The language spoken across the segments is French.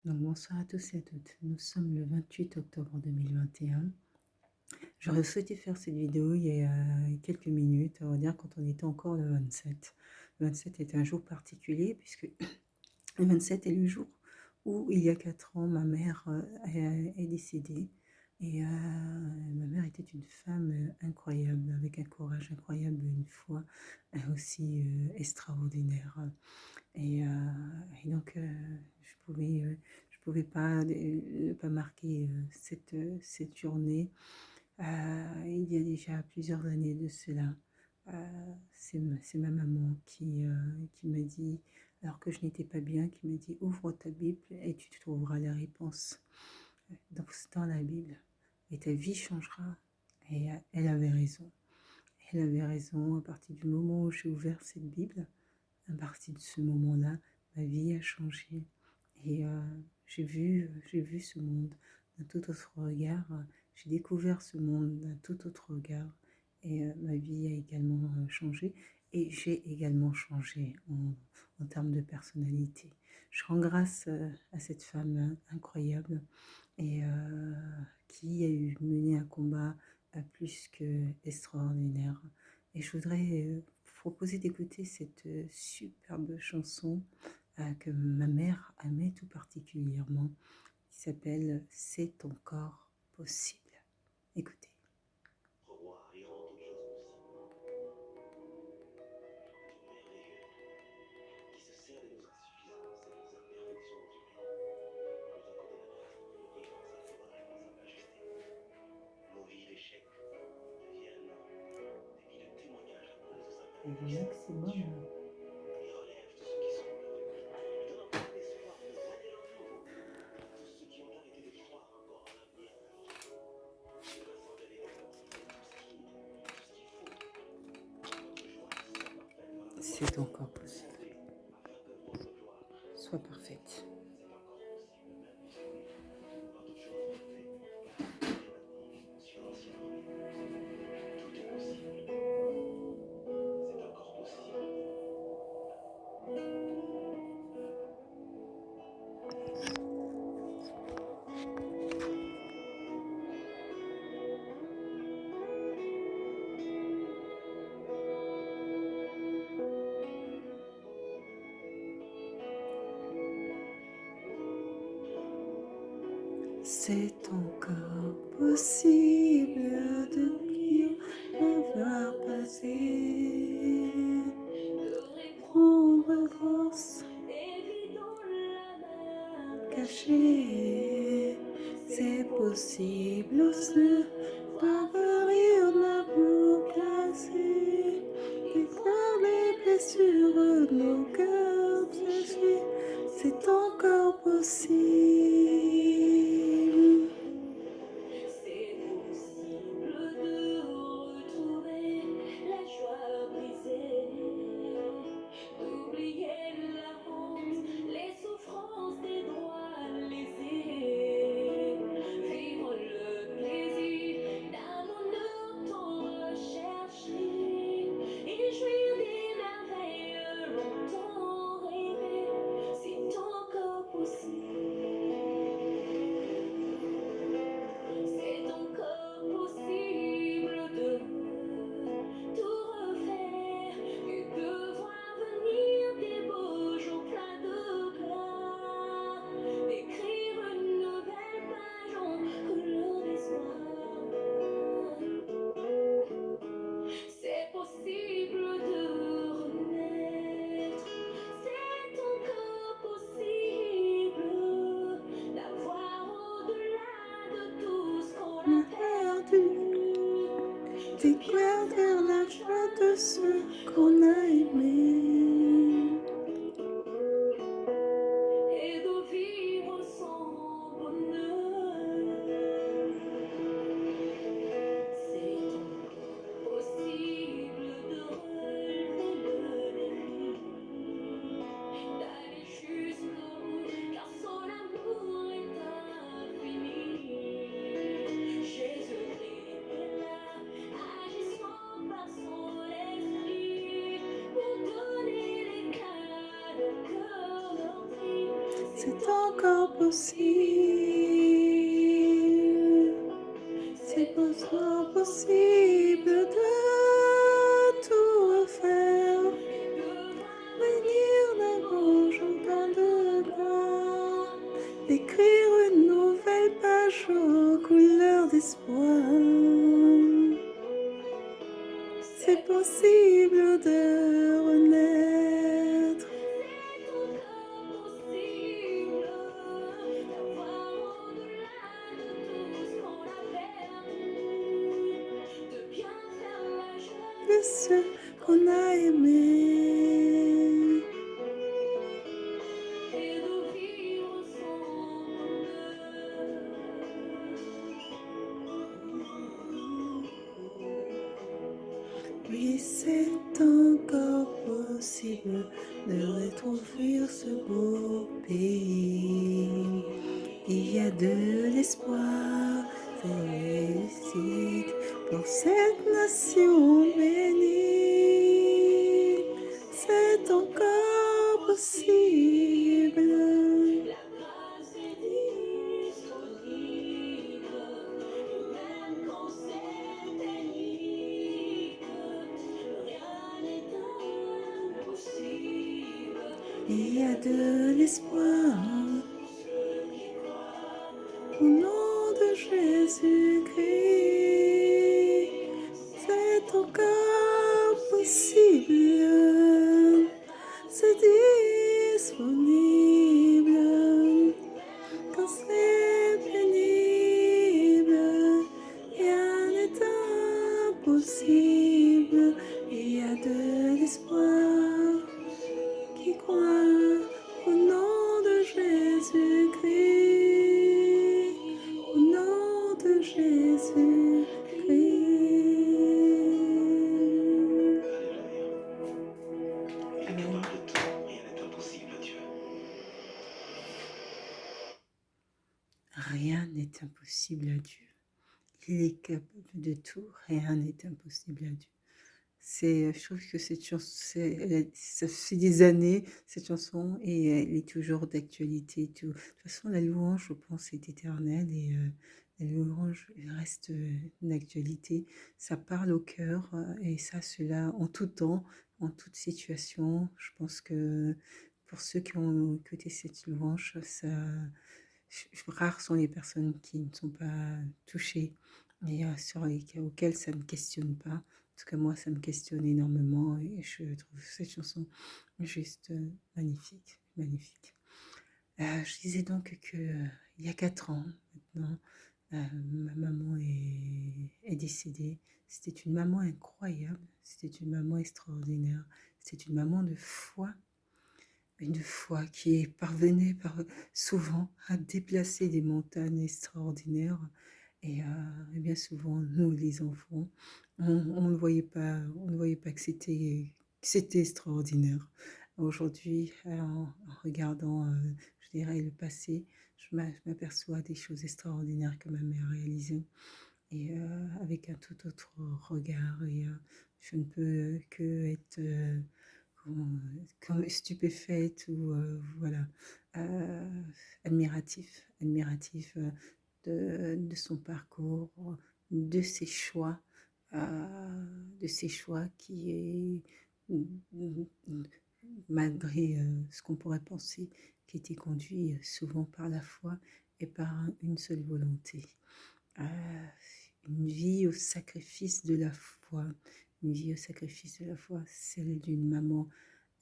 Donc bonsoir à tous et à toutes. Nous sommes le 28 octobre 2021. J'aurais souhaité faire cette vidéo il y a quelques minutes, on va dire quand on était encore le 27. Le 27 est un jour particulier puisque le 27 est le jour où, il y a 4 ans, ma mère est décédée. Et ma mère était une femme incroyable, avec un courage incroyable, une foi aussi extraordinaire. Et, donc, je pouvais pas ne pas marquer cette journée. Il y a déjà plusieurs années de cela. C'est ma maman qui m'a dit, alors que je n'étais pas bien, qui m'a dit: ouvre ta Bible et tu trouveras les réponses dans la Bible. Et ta vie changera. Et elle avait raison. Elle avait raison. À partir du moment où j'ai ouvert cette Bible, à partir de ce moment-là, ma vie a changé. Et j'ai vu ce monde d'un tout autre regard. J'ai découvert ce monde d'un tout autre regard. Et ma vie a également changé. Et j'ai également changé en termes de personnalité. Je rends grâce à cette femme incroyable et qui a eu mené un combat plus que extraordinaire. Et je voudrais proposer d'écouter cette superbe chanson que ma mère aimait tout particulièrement, qui s'appelle C'est encore possible. Écoutez. Revoir et rendre toutes choses possibles. Dieu merveilleux, qui se sert de notre insuffisance et de nos imperfections humaines pour nous accorder la grâce de briller dans sa gloire et dans sa majesté. Nos vies d'échecs deviennent des vies de témoignage après de sa Au magnificence, maximum. Dieu. Il relève tous ceux qui sont heureux. Il donne encore un espoir de révéler le nouveau à tous ceux qui ont arrêté de croire encore en l'avenir d'un jour. Dieu rassemble les cœurs et fait tout ce qu'il faut pour que votre joie soit parfaite par la foi. C'est encore possible. Rêvez afin que votre gloire Sois parfaite. c'est encore possible, même puisque quand toute chose est faite, car tout est maintenant sur l'ancienne ruine. Tout est possible. C'est encore possible. C'est encore possible de bien me voir passer, de prendre grâce cachée. C'est possible aussi parvenir l'amour glacé, défaire les blessures, nos cœurs séchés. C'est encore possible. C'est possible de retrouver la joie brisée, d'oublier la honte, les souffrances des droits lésés, vivre le plaisir d'un bonheur tant recherché, et jouir des merveilles longtemps rêvées. C'est encore possible. C'est encore possible de tout refaire et de voir venir des beaux jours pleins de gloire, d'écrire une nouvelle page en couleur d'espoir. C'est possible de renaître, c'est encore possible d'avoir au-delà de tout ce qu'on a perdu, T'es clair vers la joie de ceux qu'on a aimés. et de vivre sans bonheur. C'est encore possible de relever le défi, d'aller jusqu'au bout, car son amour est infini. Jésus-Christ est là, agit possible. C'est pourtant possible de tout refaire. Venir d'un beau jour dans de gloire, d'écrire une nouvelle page aux couleurs d'espoir. C'est possible de renaître. De ceux qu'on a aimés. Oui, c'est encore possible de retrouver ce beau pays. Il y a de l'espoir, c'est réussite pour cette nation bénie. C'est encore possible. Il y a de l'espoir au nom de Jésus-Christ. C'est encore possible. C'est disponible. Quand c'est pénible, rien n'est impossible. Il y a de l'espoir qui croit au nom de Jésus-Christ, au nom de Jésus-Christ. Et tu parles de tout, rien n'est impossible à Dieu. Rien n'est impossible à Dieu. Il est capable de tout, rien n'est impossible à Dieu. Je trouve que cette chanson, ça fait des années, cette chanson, et elle est toujours d'actualité. De toute façon, la louange, je pense, est éternelle, et la louange reste d'actualité. Ça parle au cœur, et ça, cela, en tout temps, en toute situation. Je pense que pour ceux qui ont écouté cette louange, rares sont les personnes qui ne sont pas touchées, et auxquelles ça ne questionne pas. En tout cas, moi, ça me questionne énormément, et je trouve cette chanson juste magnifique, magnifique. Je disais donc que il y a 4 ans maintenant, ma maman est décédée. C'était une maman incroyable, c'était une maman extraordinaire, c'était une maman de foi, une foi qui parvenait souvent à déplacer des montagnes extraordinaires. Et bien souvent, nous, les enfants, on ne voyait pas que c'était extraordinaire. Aujourd'hui, en regardant, je dirais, le passé, je m'aperçois des choses extraordinaires que ma mère réalisait, et avec un tout autre regard. Et je ne peux que être comme stupéfaite, ou voilà, euh, admiratif de son parcours, de ses choix, qui est, malgré ce qu'on pourrait penser, qui était conduit souvent par la foi et par une seule volonté. Euh, une vie au sacrifice de la foi, une vie au sacrifice de la foi, celle d'une maman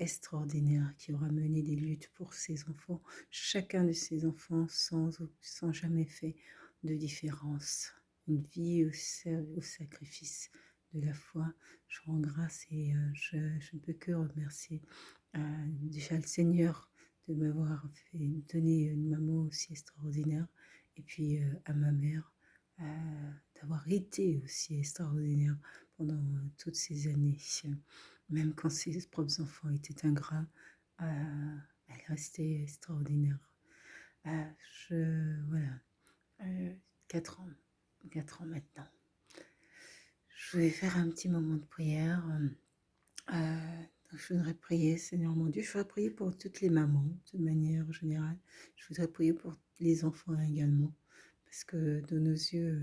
extraordinaire qui aura mené des luttes pour ses enfants, chacun de ses enfants, sans jamais fait de différence. Une vie au sacrifice de la foi. Je rends grâce, et je ne peux que remercier déjà le Seigneur de m'avoir donné une maman aussi extraordinaire, et puis à ma mère d'avoir été aussi extraordinaire pendant toutes ces années. Même quand ses propres enfants étaient ingrats, elle restait extraordinaire. Voilà, 4 ans, 4 ans maintenant. Je vais faire un petit moment de prière. Je voudrais prier, Seigneur mon Dieu. Je voudrais prier pour toutes les mamans, de manière générale. Je voudrais prier pour les enfants également. Parce que de nos yeux,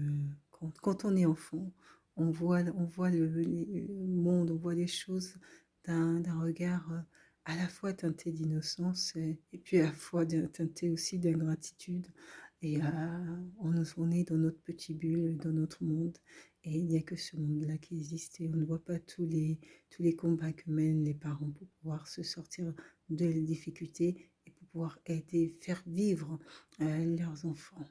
quand on est enfant, on voit le monde, on voit les choses d'un regard à la fois teinté d'innocence et puis à la fois teinté aussi d'ingratitude. Et on est dans notre petit bulle, dans notre monde. Et il n'y a que ce monde-là qui existe. Et on ne voit pas tous les combats que mènent les parents pour pouvoir se sortir de les difficultés et pour pouvoir aider, faire vivre leurs enfants.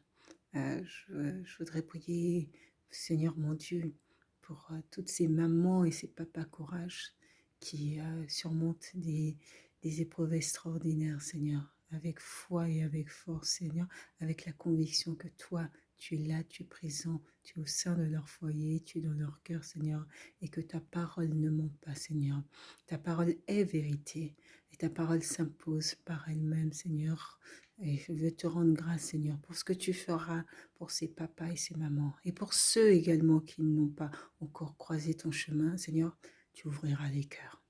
Je voudrais prier, Seigneur mon Dieu, pour toutes ces mamans et ces papas courage qui surmontent des épreuves extraordinaires, Seigneur, avec foi et avec force, Seigneur, avec la conviction que toi, tu es là, tu es présent, tu es au sein de leur foyer, tu es dans leur cœur, Seigneur, et que ta parole ne ment pas, Seigneur. Ta parole est vérité et ta parole s'impose par elle-même, Seigneur. Et je veux te rendre grâce, Seigneur, pour ce que tu feras pour ces papas et ces mamans. Et pour ceux également qui n'ont pas encore croisé ton chemin, Seigneur, tu ouvriras les cœurs.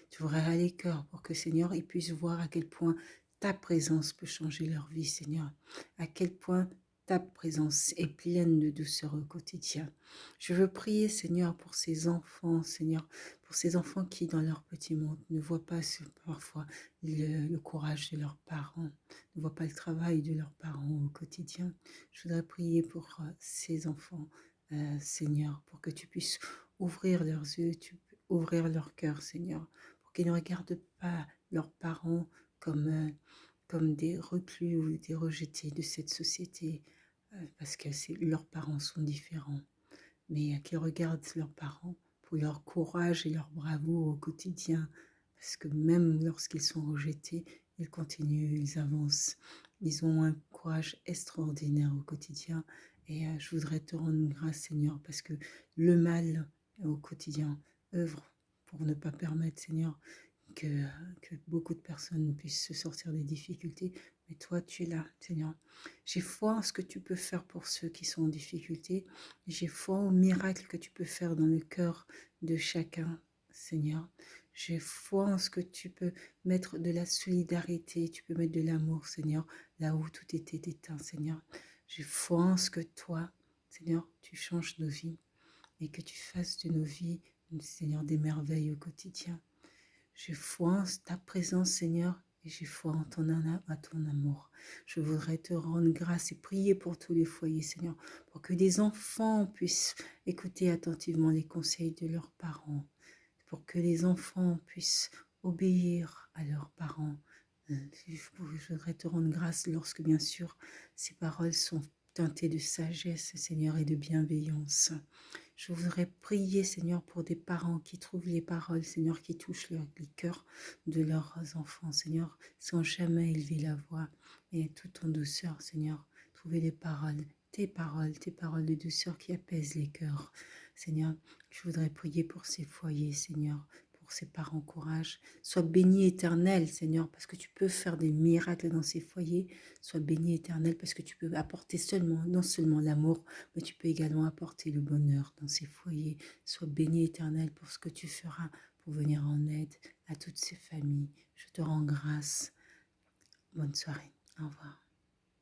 Tu ouvriras les cœurs pour que, Seigneur, ils puissent voir à quel point ta présence peut changer leur vie, Seigneur. À quel point ta présence est pleine de douceur au quotidien. Je veux prier, Seigneur, pour ces enfants, Seigneur, pour ces enfants qui, dans leur petit monde, ne voient pas parfois le courage de leurs parents, ne voient pas le travail de leurs parents au quotidien. Je voudrais prier pour ces enfants, Seigneur, pour que tu puisses ouvrir leurs yeux, ouvrir leur cœur, Seigneur, pour qu'ils ne regardent pas leurs parents comme des reclus ou des rejetés de cette société, parce que leurs parents sont différents, mais qu'ils regardent leurs parents pour leur courage et leur bravoure au quotidien, parce que même lorsqu'ils sont rejetés, ils continuent, ils avancent. Ils ont un courage extraordinaire au quotidien. Et je voudrais te rendre grâce, Seigneur, parce que le mal au quotidien œuvre pour ne pas permettre, Seigneur, que, que beaucoup de personnes puissent se sortir des difficultés. Mais toi, tu es là, Seigneur. J'ai foi en ce que tu peux faire pour ceux qui sont en difficulté. J'ai foi au miracle que tu peux faire dans le cœur de chacun, Seigneur. J'ai foi en ce que tu peux mettre de la solidarité, tu peux mettre de l'amour, Seigneur, là où tout était éteint, Seigneur. J'ai foi en ce que toi, Seigneur, tu changes nos vies et que tu fasses de nos vies, Seigneur, des merveilles au quotidien. J'ai foi en ta présence, Seigneur, et j'ai foi en ton amour. Je voudrais te rendre grâce et prier pour tous les foyers, Seigneur, pour que des enfants puissent écouter attentivement les conseils de leurs parents, pour que les enfants puissent obéir à leurs parents. Je voudrais te rendre grâce lorsque, bien sûr, ces paroles sont teintées de sagesse, Seigneur, et de bienveillance. Je voudrais prier, Seigneur, pour des parents qui trouvent les paroles, Seigneur, qui touchent les cœurs de leurs enfants, Seigneur, sans jamais élever la voix, et tout en douceur, Seigneur, trouver les paroles, tes paroles de douceur qui apaisent les cœurs. Seigneur, je voudrais prier pour ces foyers, Seigneur, pour ces parents courage. Sois béni éternel, Seigneur, parce que tu peux faire des miracles dans ces foyers. Sois béni éternel, parce que tu peux apporter non seulement l'amour, mais tu peux également apporter le bonheur dans ces foyers. Sois béni éternel pour ce que tu feras pour venir en aide à toutes ces familles. Je te rends grâce. Bonne soirée. Au revoir.